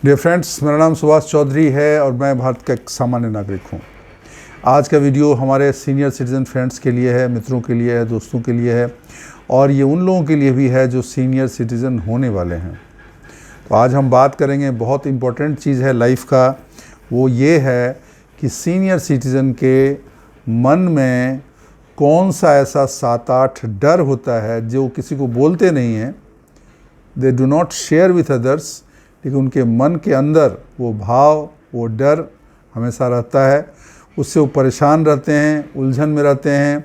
Dear friends, मेरा नाम सुभाष चौधरी है और मैं भारत का एक सामान्य नागरिक हूँ। आज का वीडियो हमारे सीनियर सिटीज़न फ्रेंड्स के लिए है, मित्रों के लिए है, दोस्तों के लिए है और ये उन लोगों के लिए भी है जो सीनियर सिटीज़न होने वाले हैं। तो आज हम बात करेंगे, बहुत इम्पोर्टेंट चीज़ है लाइफ का, वो ये है कि सीनियर सिटीज़न के मन में कौन सा ऐसा 7-8 डर होता है जो किसी को बोलते नहीं हैं, they do not share with others, लेकिन उनके मन के अंदर वो भाव, वो डर हमेशा रहता है। उससे वो परेशान रहते हैं, उलझन में रहते हैं।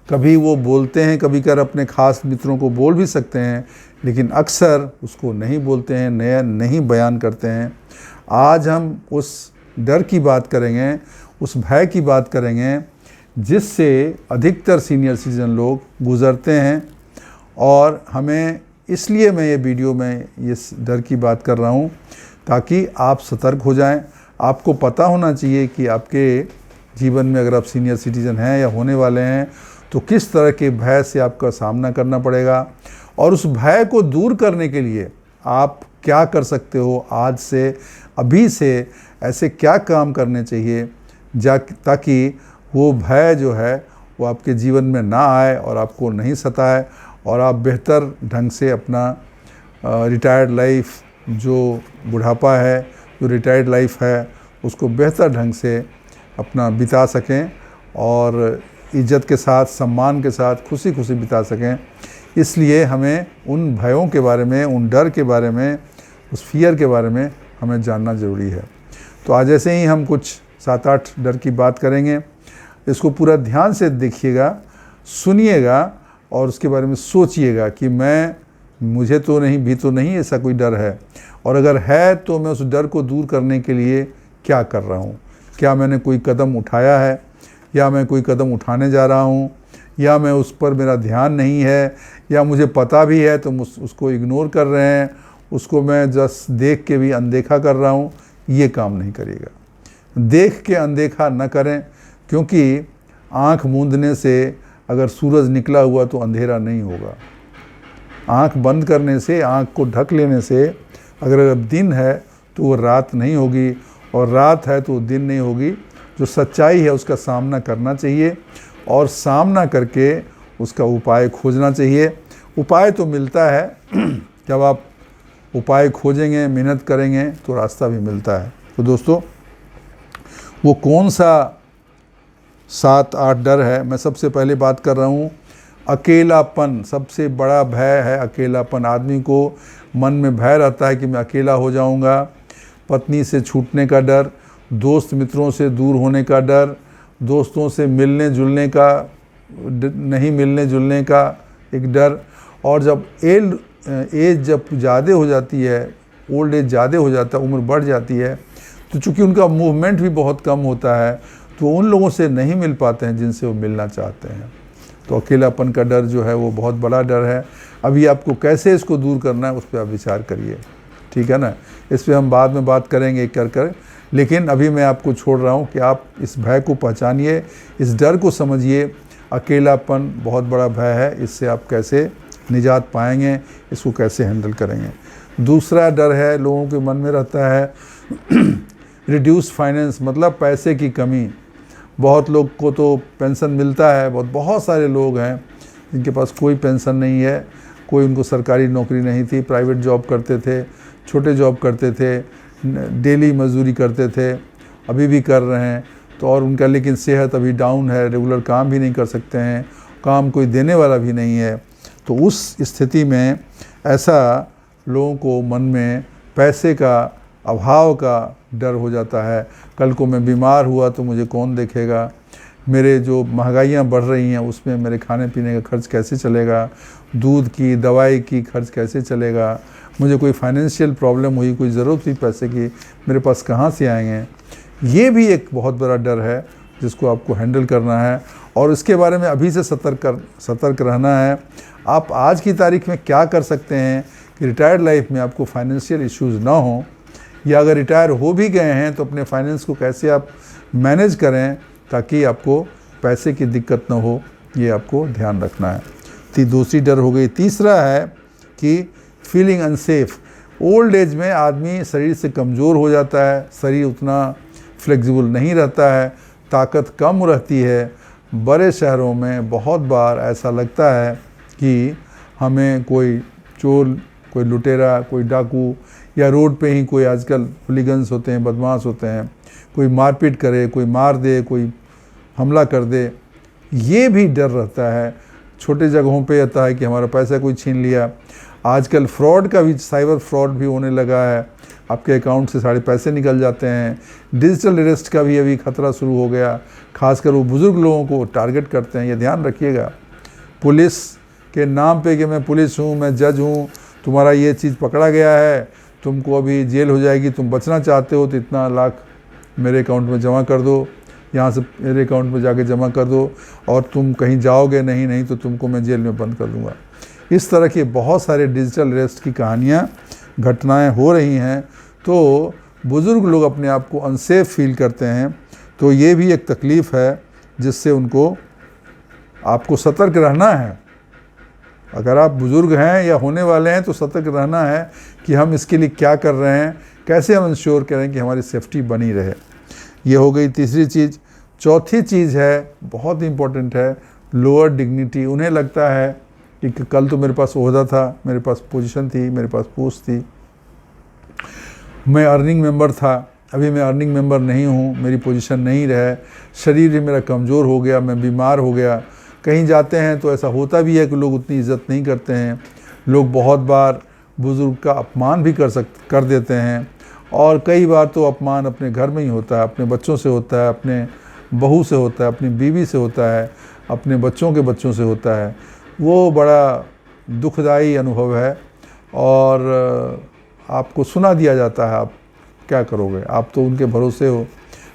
कभी वो बोलते हैं, कभी कर अपने ख़ास मित्रों को बोल भी सकते हैं, लेकिन अक्सर उसको नहीं बोलते हैं, नया नहीं बयान करते हैं। आज हम उस डर की बात करेंगे, उस भय की बात करेंगे जिससे अधिकतर सीनियर सिटीजन लोग गुज़रते हैं। और हमें इसलिए मैं ये वीडियो में इस डर की बात कर रहा हूँ ताकि आप सतर्क हो जाएं। आपको पता होना चाहिए कि आपके जीवन में अगर आप सीनियर सिटीज़न हैं या होने वाले हैं तो किस तरह के भय से आपका सामना करना पड़ेगा और उस भय को दूर करने के लिए आप क्या कर सकते हो। आज से, अभी से ऐसे क्या काम करने चाहिए ताकि वो भय जो है वो आपके जीवन में ना आए और आपको नहीं सताए और आप बेहतर ढंग से अपना रिटायर्ड लाइफ, जो बुढ़ापा है, जो रिटायर्ड लाइफ है, उसको बेहतर ढंग से अपना बिता सकें और इज़्ज़त के साथ, सम्मान के साथ, खुशी खुशी बिता सकें। इसलिए हमें उन भयों के बारे में, उन डर के बारे में, उस फियर के बारे में हमें जानना ज़रूरी है। तो आज ऐसे ही हम कुछ 7-8 डर की बात करेंगे। इसको पूरा ध्यान से देखिएगा, सुनिएगा और उसके बारे में सोचिएगा कि मुझे तो नहीं ऐसा कोई डर है, और अगर है तो मैं उस डर को दूर करने के लिए क्या कर रहा हूँ। क्या मैंने कोई कदम उठाया है, या मैं कोई कदम उठाने जा रहा हूँ, या मैं उस पर मेरा ध्यान नहीं है, या मुझे पता भी है तो उसको इग्नोर कर रहे हैं, उसको मैं जस्ट देख के भी अनदेखा कर रहा हूँ। ये काम नहीं करिएगा। देख के अनदेखा न करें, क्योंकि आँख मूंदने से अगर सूरज निकला हुआ तो अंधेरा नहीं होगा। आँख बंद करने से, आँख को ढक लेने से अगर दिन है तो वो रात नहीं होगी, और रात है तो वो दिन नहीं होगी। जो सच्चाई है उसका सामना करना चाहिए और सामना करके उसका उपाय खोजना चाहिए। उपाय तो मिलता है जब आप उपाय खोजेंगे, मेहनत करेंगे तो रास्ता भी मिलता है। तो दोस्तों, वो कौन सा 7-8 डर है, मैं सबसे पहले बात कर रहा हूँ अकेलापन। सबसे बड़ा भय है अकेलापन। आदमी को मन में भय रहता है कि मैं अकेला हो जाऊँगा। पत्नी से छूटने का डर, दोस्त मित्रों से दूर होने का डर, दोस्तों से मिलने जुलने का, नहीं मिलने जुलने का एक डर। और जब एज जब ज़्यादा हो जाती है, ओल्ड एज ज़्यादा हो जाता है, उम्र बढ़ जाती है, तो चूँकि उनका मूवमेंट भी बहुत कम होता है तो उन लोगों से नहीं मिल पाते हैं जिनसे वो मिलना चाहते हैं। तो अकेलापन का डर जो है वो बहुत बड़ा डर है। अभी आपको कैसे इसको दूर करना है उस पर आप विचार करिए, ठीक है ना। इस पर हम बाद में बात करेंगे कर, लेकिन अभी मैं आपको छोड़ रहा हूँ कि आप इस भय को पहचानिए, इस डर को समझिए। अकेलापन बहुत बड़ा भय है, इससे आप कैसे निजात पाएंगे, इसको कैसे हैंडल करेंगे। दूसरा डर है, लोगों के मन में रहता है रिड्यूस फाइनेंस, मतलब पैसे की कमी। बहुत लोग को तो पेंशन मिलता है, बहुत सारे लोग हैं जिनके पास कोई पेंशन नहीं है। कोई, उनको सरकारी नौकरी नहीं थी, प्राइवेट जॉब करते थे, छोटे जॉब करते थे, डेली मजदूरी करते थे, अभी भी कर रहे हैं। तो और उनका लेकिन सेहत अभी डाउन है, रेगुलर काम भी नहीं कर सकते हैं, काम कोई देने वाला भी नहीं है। तो उस स्थिति में ऐसा लोगों को मन में पैसे का, अभाव का डर हो जाता है। कल को मैं बीमार हुआ तो मुझे कौन देखेगा, मेरे जो महंगाइयाँ बढ़ रही हैं उसमें मेरे खाने पीने का खर्च कैसे चलेगा, दूध की, दवाई की खर्च कैसे चलेगा, मुझे कोई फाइनेंशियल प्रॉब्लम हुई, कोई ज़रूरत हुई पैसे की, मेरे पास कहाँ से आएंगे। ये भी एक बहुत बड़ा डर है जिसको आपको हैंडल करना है और इसके बारे में अभी से सतर्क रहना है। आप आज की तारीख में क्या कर सकते हैं कि रिटायर्ड लाइफ में आपको फाइनेंशियल इश्यूज़ ना हो, या अगर रिटायर हो भी गए हैं तो अपने फाइनेंस को कैसे आप मैनेज करें ताकि आपको पैसे की दिक्कत ना हो, ये आपको ध्यान रखना है। दूसरी डर हो गई। तीसरा है कि फीलिंग अनसेफ। ओल्ड एज में आदमी शरीर से कमज़ोर हो जाता है, शरीर उतना फ्लेक्सिबल नहीं रहता है, ताकत कम रहती है। बड़े शहरों में बहुत बार ऐसा लगता है कि हमें कोई चोर, कोई लुटेरा, कोई डाकू, या रोड पे ही कोई आजकल हुलिगन्स होते हैं, बदमाश होते हैं, कोई मारपीट करे, कोई मार दे, कोई हमला कर दे, ये भी डर रहता है। छोटे जगहों पे आता है कि हमारा पैसा कोई छीन लिया। आजकल फ्रॉड का भी, साइबर फ्रॉड भी होने लगा है, आपके अकाउंट से सारे पैसे निकल जाते हैं। डिजिटल अरेस्ट का भी अभी खतरा शुरू हो गया, खासकर वो बुज़ुर्ग लोगों को टारगेट करते हैं, ये ध्यान रखिएगा। पुलिस के नाम पे कि मैं पुलिस हूँ, मैं जज हूँ, तुम्हारा ये चीज़ पकड़ा गया है, तुमको अभी जेल हो जाएगी, तुम बचना चाहते हो तो इतना लाख मेरे अकाउंट में जमा कर दो, यहाँ से मेरे अकाउंट में जाके जमा कर दो, और तुम कहीं जाओगे नहीं तो तुमको मैं जेल में बंद कर दूँगा। इस तरह के बहुत सारे डिजिटल अरेस्ट की कहानियाँ, घटनाएं हो रही हैं। तो बुज़ुर्ग लोग अपने आप को अनसेफ फील करते हैं, तो ये भी एक तकलीफ़ है जिससे उनको, आपको सतर्क रहना है। अगर आप बुज़ुर्ग हैं या होने वाले हैं तो सतर्क रहना है कि हम इसके लिए क्या कर रहे हैं, कैसे हम इंश्योर करें कि हमारी सेफ्टी बनी रहे। ये हो गई तीसरी चीज़। चौथी चीज़ है, बहुत इम्पोर्टेंट है, लोअर डिग्निटी। उन्हें लगता है कि कल तो मेरे पास ओहदा था, मेरे पास पोजीशन थी, मेरे पास पोस्ट थी, मैं अर्निंग मेंबर था, अभी मैं अर्निंग मेंबर नहीं हूँ, मेरी पोजीशन नहीं रहे, शरीर भी मेरा कमज़ोर हो गया, मैं बीमार हो गया। कहीं जाते हैं तो ऐसा होता भी है कि लोग उतनी इज़्ज़त नहीं करते हैं। लोग बहुत बार बुज़ुर्ग का अपमान भी कर देते हैं, और कई बार तो अपमान अपने घर में ही होता है, अपने बच्चों से होता है, अपने बहू से होता है, अपनी बीवी से होता है, अपने बच्चों के बच्चों से होता है। वो बड़ा दुखदाई अनुभव है, और आपको सुना दिया जाता है, आप क्या करोगे, आप तो उनके भरोसे हो,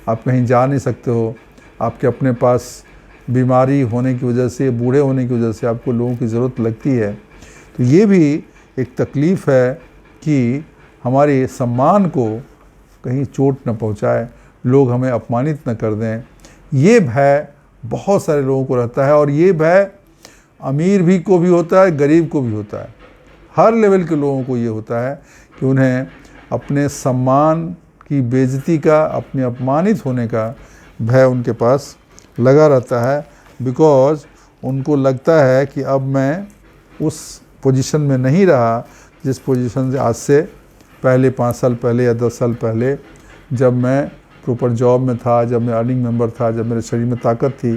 आप कहीं जा नहीं सकते हो, आपके अपने पास बीमारी होने की वजह से, बूढ़े होने की वजह से आपको लोगों की ज़रूरत लगती है। तो ये भी एक तकलीफ़ है कि हमारे सम्मान को कहीं चोट न पहुंचाए, लोग हमें अपमानित न कर दें। ये भय बहुत सारे लोगों को रहता है, और ये भय अमीर भी को भी होता है, गरीब को भी होता है। हर लेवल के लोगों को ये होता है कि उन्हें अपने सम्मान की बेइज्जती का, अपने अपमानित होने का भय उनके पास लगा रहता है, बिकॉज़ उनको लगता है कि अब मैं उस पोजीशन में नहीं रहा जिस पोजीशन से आज से पहले 5 साल पहले या 10 साल पहले, जब मैं प्रॉपर जॉब में था, जब मैं अर्निंग मेंबर था, जब मेरे शरीर में ताकत थी,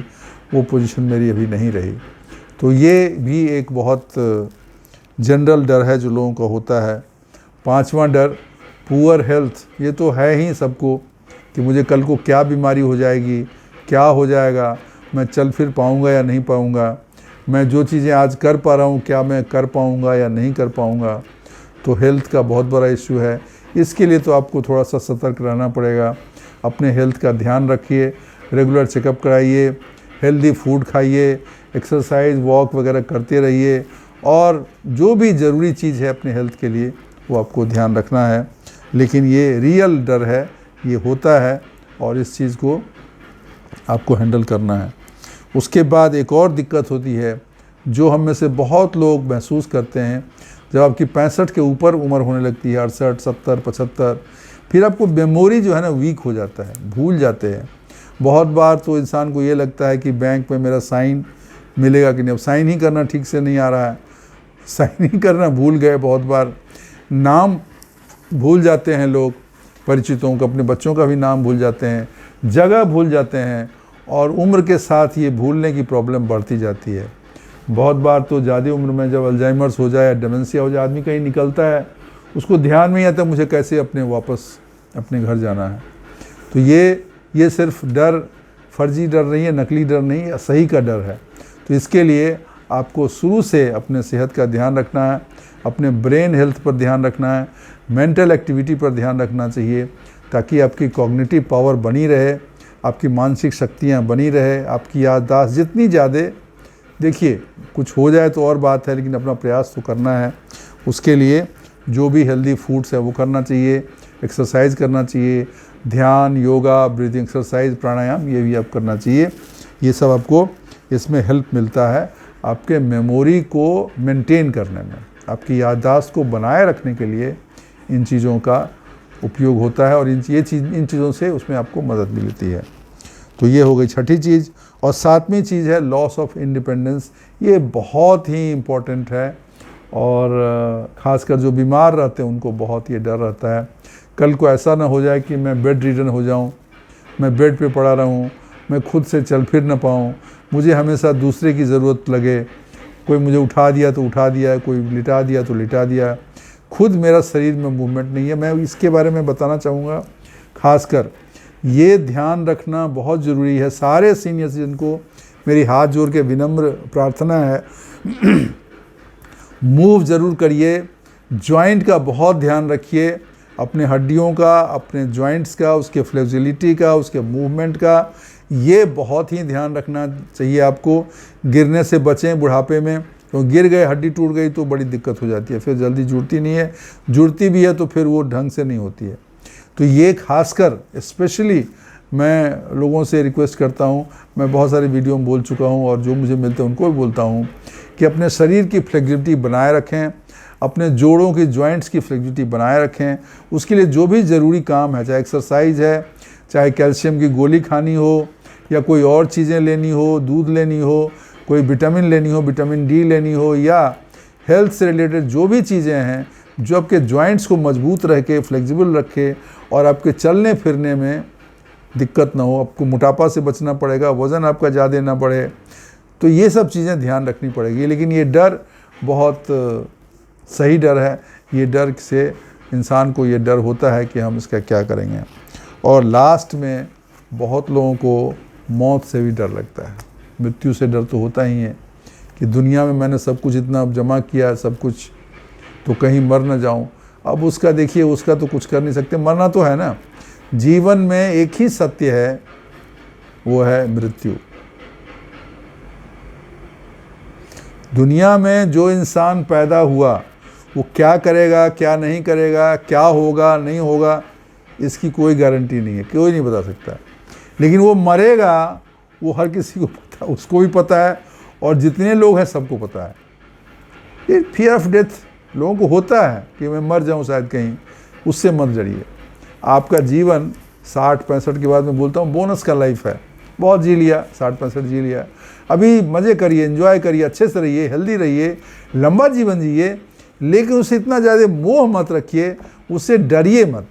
वो पोजीशन मेरी अभी नहीं रही। तो ये भी एक बहुत जनरल डर है जो लोगों का होता है। 5वां डर, पुअर हेल्थ। ये तो है ही सबको कि मुझे कल को क्या बीमारी हो जाएगी, क्या हो जाएगा, मैं चल फिर पाऊँगा या नहीं पाऊँगा, मैं जो चीज़ें आज कर पा रहा हूँ क्या मैं कर पाऊँगा या नहीं कर पाऊँगा। तो हेल्थ का बहुत बड़ा इश्यू है। इसके लिए तो आपको थोड़ा सा सतर्क रहना पड़ेगा। अपने हेल्थ का ध्यान रखिए, रेगुलर चेकअप कराइए, हेल्दी फूड खाइए, एक्सरसाइज वॉक वगैरह करते रहिए, और जो भी ज़रूरी चीज़ है अपने हेल्थ के लिए वो आपको ध्यान रखना है। लेकिन ये रियल डर है, ये होता है, और इस चीज़ को आपको हैंडल करना है। उसके बाद एक और दिक्कत होती है जो हम में से बहुत लोग महसूस करते हैं, जब आपकी 65 के ऊपर उम्र होने लगती है, 68, 70, 75, फिर आपको मेमोरी जो है ना वीक हो जाता है, भूल जाते हैं। बहुत बार तो इंसान को ये लगता है कि बैंक में मेरा साइन मिलेगा कि नहीं, अब साइन ही करना ठीक से नहीं आ रहा है, साइन ही करना भूल गए। बहुत बार नाम भूल जाते हैं लोग, परिचितों का, अपने बच्चों का भी नाम भूल जाते हैं, जगह भूल जाते हैं, और उम्र के साथ ये भूलने की प्रॉब्लम बढ़ती जाती है। बहुत बार तो ज़्यादा उम्र में जब अल्जाइमर्स हो जाए, डेमेंशिया हो जाए, आदमी कहीं निकलता है, उसको ध्यान में ही आता मुझे कैसे वापस अपने घर जाना है। तो ये सिर्फ डर, फर्जी डर नहीं है, नकली डर नहीं है, सही का डर है। तो इसके लिए आपको शुरू से अपने सेहत का ध्यान रखना है, अपने ब्रेन हेल्थ पर ध्यान रखना है, मेंटल एक्टिविटी पर ध्यान रखना चाहिए, ताकि आपकी कॉग्निटिव पावर बनी रहे, आपकी मानसिक शक्तियाँ बनी रहे, आपकी याददाश्त जितनी ज़्यादा, देखिए कुछ हो जाए तो और बात है, लेकिन अपना प्रयास तो करना है। उसके लिए जो भी हेल्दी फूड्स है वो करना चाहिए, एक्सरसाइज करना चाहिए, ध्यान, योगा, ब्रीदिंग एक्सरसाइज, प्राणायाम, ये भी आप करना चाहिए। ये सब आपको इसमें हेल्प मिलता है आपके मेमोरी को मेंटेन करने में, आपकी याददाश्त को बनाए रखने के लिए इन चीज़ों का उपयोग होता है और इन चीज़ों से उसमें आपको मदद मिलती है। तो ये हो गई छठी चीज़। और सातवीं चीज़ है लॉस ऑफ इंडिपेंडेंस। ये बहुत ही इम्पोर्टेंट है और ख़ासकर जो बीमार रहते हैं उनको बहुत ये डर रहता है, कल को ऐसा ना हो जाए कि मैं बेड रिडन हो जाऊं, मैं बेड पे पड़ा रहूं, मैं खुद से चल फिर ना पाऊं, मुझे हमेशा दूसरे की ज़रूरत लगे, कोई मुझे उठा दिया तो उठा दिया, कोई लिटा दिया तो लिटा दिया, खुद मेरा शरीर में मूवमेंट नहीं है। मैं इसके बारे में बताना चाहूँगा, ख़ासकर ये ध्यान रखना बहुत ज़रूरी है। सारे सीनियर सिटीजन को मेरी हाथ जोड़ के विनम्र प्रार्थना है, मूव ज़रूर करिए, जॉइंट का बहुत ध्यान रखिए, अपने हड्डियों का, अपने जॉइंट्स का, उसके फ्लेक्सिबिलिटी का, उसके मूवमेंट का, ये बहुत ही ध्यान रखना चाहिए आपको। गिरने से बचें बुढ़ापे में, तो गिर गए हड्डी टूट गई तो बड़ी दिक्कत हो जाती है, फिर जल्दी जुड़ती नहीं है, जुड़ती भी है तो फिर वो ढंग से नहीं होती है। तो ये खासकर स्पेशली मैं लोगों से रिक्वेस्ट करता हूँ, मैं बहुत सारे वीडियो में बोल चुका हूँ और जो मुझे मिलते हैं उनको भी बोलता हूँ कि अपने शरीर की फ्लेक्सिबिलिटी बनाए रखें, अपने जोड़ों की जॉइंट्स की फ्लेक्सिबिलिटी बनाए रखें। उसके लिए जो भी ज़रूरी काम है, चाहे एक्सरसाइज है, चाहे कैल्शियम की गोली खानी हो या कोई और चीज़ें लेनी हो, दूध लेनी हो, कोई विटामिन लेनी हो, विटामिन डी लेनी हो, या हेल्थ से रिलेटेड जो भी चीज़ें हैं जो आपके जॉइंट्स को मजबूत रख के फ्लेक्सिबल रखे और आपके चलने फिरने में दिक्कत ना हो, आपको मोटापा से बचना पड़ेगा, वज़न आपका ज़्यादा ना बढ़े, तो ये सब चीज़ें ध्यान रखनी पड़ेगी। लेकिन ये डर बहुत सही डर है, ये डर से इंसान को ये डर होता है कि हम इसका क्या करेंगे। और लास्ट में बहुत लोगों को मौत से भी डर लगता है, मृत्यु से डर तो होता ही है कि दुनिया में मैंने सब कुछ इतना जमा किया, सब कुछ, तो कहीं मर न जाऊं। अब उसका देखिए, उसका तो कुछ कर नहीं सकते, मरना तो है ना। जीवन में एक ही सत्य है, वो है मृत्यु। दुनिया में जो इंसान पैदा हुआ वो क्या करेगा, क्या नहीं करेगा, क्या होगा नहीं होगा, इसकी कोई गारंटी नहीं है, कोई नहीं बता सकता। लेकिन वो मरेगा, वो हर किसी को पता, उसको भी पता है और जितने लोग हैं सबको पता है। ये फियर ऑफ डेथ लोगों को होता है कि मैं मर जाऊं शायद कहीं, उससे मत डरिए। आपका जीवन 60-65 के बाद मैं बोलता हूँ बोनस का लाइफ है, बहुत जी लिया, 60-65 जी लिया, अभी मज़े करिए, एंजॉय करिए, अच्छे से रहिए, हेल्दी रहिए, लंबा जीवन जिए, लेकिन उससे इतना ज़्यादा मोह मत रखिए, उससे डरिए मत,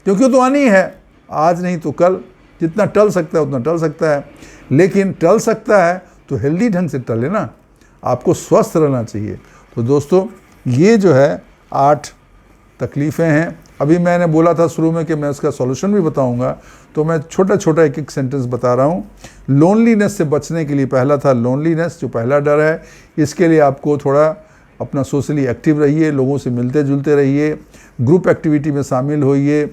क्योंकि वो तो आनी है, आज नहीं तो कल। जितना टल सकता है उतना टल सकता है, लेकिन टल सकता है तो हेल्दी ढंग से टले ना, आपको स्वस्थ रहना चाहिए। तो दोस्तों, ये जो है 8 तकलीफ़ें हैं। अभी मैंने बोला था शुरू में कि मैं उसका सॉल्यूशन भी बताऊंगा, तो मैं छोटा छोटा एक एक सेंटेंस बता रहा हूँ। लोनलीनेस से बचने के लिए पहला था लोनलीनेस, जो पहला डर है। इसके लिए आपको थोड़ा अपना सोशली एक्टिव रहिए, लोगों से मिलते जुलते रहिए, ग्रुप एक्टिविटी में शामिल होइए,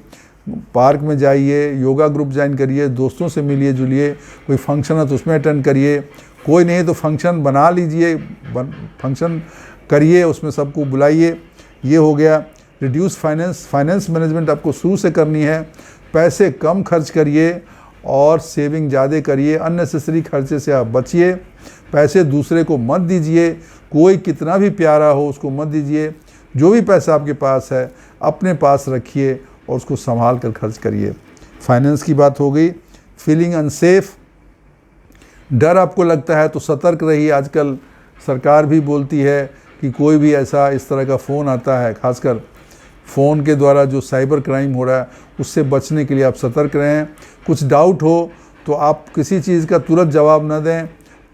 पार्क में जाइए, योगा ग्रुप ज्वाइन करिए, दोस्तों से मिलिए जुलिए, कोई फंक्शन है तो उसमें अटेंड करिए, कोई नहीं तो फंक्शन बना लीजिए, फंक्शन करिए, उसमें सबको बुलाइए। ये हो गया। रिड्यूस फाइनेंस मैनेजमेंट आपको शुरू से करनी है, पैसे कम खर्च करिए और सेविंग ज़्यादा करिए, अननेसेसरी खर्चे से आप बचिए, पैसे दूसरे को मत दीजिए, कोई कितना भी प्यारा हो उसको मत दीजिए, जो भी पैसा आपके पास है अपने पास रखिए और उसको संभाल कर खर्च करिए। फाइनेंस की बात हो गई। फीलिंग अनसेफ, डर आपको लगता है तो सतर्क रहिए। आजकल सरकार भी बोलती है कि कोई भी ऐसा इस तरह का फ़ोन आता है, खासकर फ़ोन के द्वारा जो साइबर क्राइम हो रहा है, उससे बचने के लिए आप सतर्क रहें। कुछ डाउट हो तो आप किसी चीज़ का तुरंत जवाब न दें।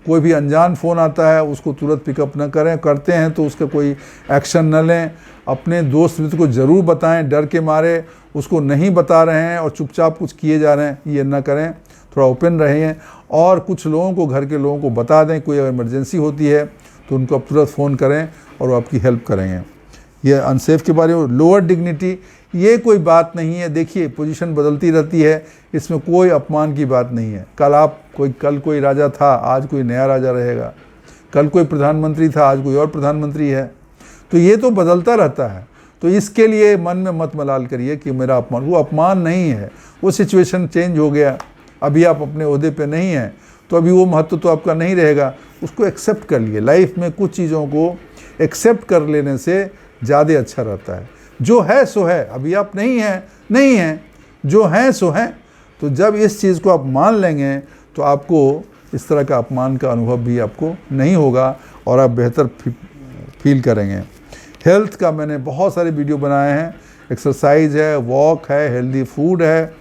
कोई भी अनजान फ़ोन आता है उसको तुरंत पिकअप न करें, करते हैं तो उसका कोई एक्शन न लें। अपने दोस्त मित्र को ज़रूर बताएं, डर के मारे उसको नहीं बता रहे हैं और चुपचाप कुछ किए जा रहे हैं, ये ना करें, थोड़ा ओपन रहें। और कुछ लोगों को, घर के लोगों को बता दें, कोई अगर इमरजेंसी होती है तो उनको आप तुरंत फ़ोन करें और वो आपकी हेल्प करेंगे। ये अनसेफ के बारे में। लोअर डिग्निटी, ये कोई बात नहीं है। देखिए, पोजीशन बदलती रहती है, इसमें कोई अपमान की बात नहीं है। कल कोई राजा था, आज कोई नया राजा रहेगा। कल कोई प्रधानमंत्री था, आज कोई और प्रधानमंत्री है। तो ये तो बदलता रहता है। तो इसके लिए मन में मत मलाल करिए कि मेरा अपमान, वो अपमान नहीं है, वो सिचुएशन चेंज हो गया, अभी आप अपने ओहदे पे नहीं हैं, तो अभी वो महत्व तो आपका नहीं रहेगा, उसको एक्सेप्ट कर लिए। लाइफ में कुछ चीज़ों को एक्सेप्ट कर लेने से ज़्यादा अच्छा रहता है। जो है सो है, अभी आप नहीं हैं, नहीं हैं, जो हैं सो हैं। तो जब इस चीज़ को आप मान लेंगे तो आपको इस तरह का अपमान का अनुभव भी आपको नहीं होगा और आप बेहतर फील करेंगे। हेल्थ का मैंने बहुत सारे वीडियो बनाए हैं, एक्सरसाइज है, वॉक है, हेल्दी फूड है,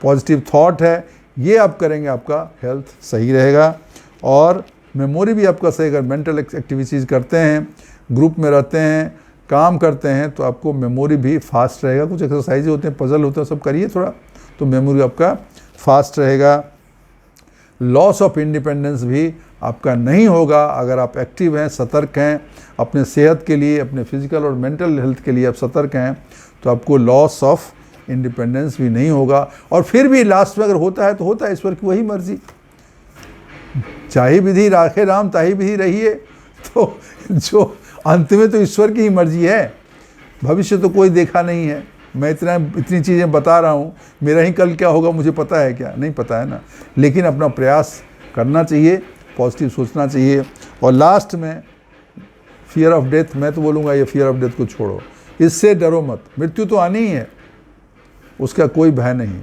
पॉजिटिव थॉट है, ये आप करेंगे आपका हेल्थ सही रहेगा और मेमोरी भी आपका सही। अगर मेंटल एक्टिविटीज़ करते हैं, ग्रुप में रहते हैं, काम करते हैं तो आपको मेमोरी भी फास्ट रहेगा। कुछ एक्सरसाइज होते हैं, पजल होते हैं, सब करिए थोड़ा, तो मेमोरी आपका फास्ट रहेगा। लॉस ऑफ इंडिपेंडेंस भी आपका नहीं होगा अगर आप एक्टिव हैं, सतर्क हैं, अपने सेहत के लिए, अपने फिजिकल और मेंटल हेल्थ के लिए आप सतर्क हैं, तो आपको लॉस ऑफ इंडिपेंडेंस भी नहीं होगा। और फिर भी लास्ट में अगर होता है तो होता है, ईश्वर की वही मर्जी, चाहे विधि राखे राम ताहि विधि रहिए। तो जो अंत में तो ईश्वर की ही मर्जी है, भविष्य तो कोई देखा नहीं है। मैं इतनी चीज़ें बता रहा हूँ, मेरा ही कल क्या होगा मुझे पता है क्या? नहीं पता है ना। लेकिन अपना प्रयास करना चाहिए, पॉजिटिव सोचना चाहिए। और लास्ट में फियर ऑफ डेथ, मैं तो बोलूँगा ये फियर ऑफ डेथ को छोड़ो, इससे डरो मत। मृत्यु तो आनी ही है, उसका कोई भय नहीं,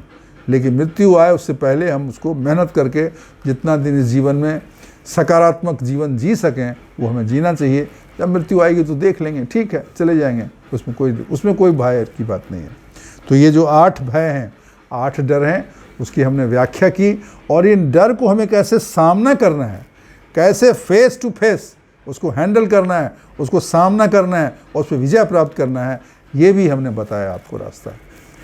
लेकिन मृत्यु आए उससे पहले हम उसको मेहनत करके जितना दिन इस जीवन में सकारात्मक जीवन जी सकें वो हमें जीना चाहिए। जब मृत्यु आएगी तो देख लेंगे, ठीक है, चले जाएंगे, उसमें कोई भय की बात नहीं है। तो ये जो 8 भय हैं, 8 डर हैं, उसकी हमने व्याख्या की और इन डर को हमें कैसे सामना करना है, कैसे फेस टू फेस उसको हैंडल करना है, उसको सामना करना है और उस पर विजय प्राप्त करना है, ये भी हमने बताया आपको रास्ता।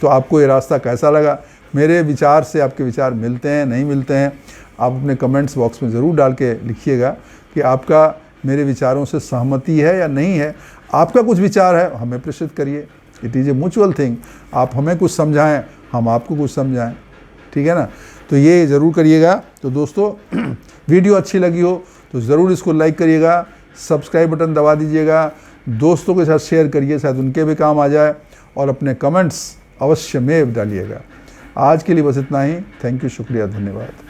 तो आपको ये रास्ता कैसा लगा? मेरे विचार से आपके विचार मिलते हैं, नहीं मिलते हैं? आप अपने कमेंट्स बॉक्स में ज़रूर डाल के लिखिएगा कि आपका मेरे विचारों से सहमति है या नहीं है। आपका कुछ विचार है हमें प्रेषित करिए, it is a mutual thing. आप हमें कुछ समझाएं, हम आपको कुछ समझाएं, ठीक है ना? तो ये ज़रूर करिएगा। तो दोस्तों वीडियो अच्छी लगी हो तो ज़रूर इसको लाइक करिएगा, सब्सक्राइब बटन दबा दीजिएगा, दोस्तों के साथ शेयर करिए, शायद उनके भी काम आ जाए, और अपने कमेंट्स अवश्य में डालिएगा। आज के लिए बस इतना ही। थैंक यू, शुक्रिया, धन्यवाद।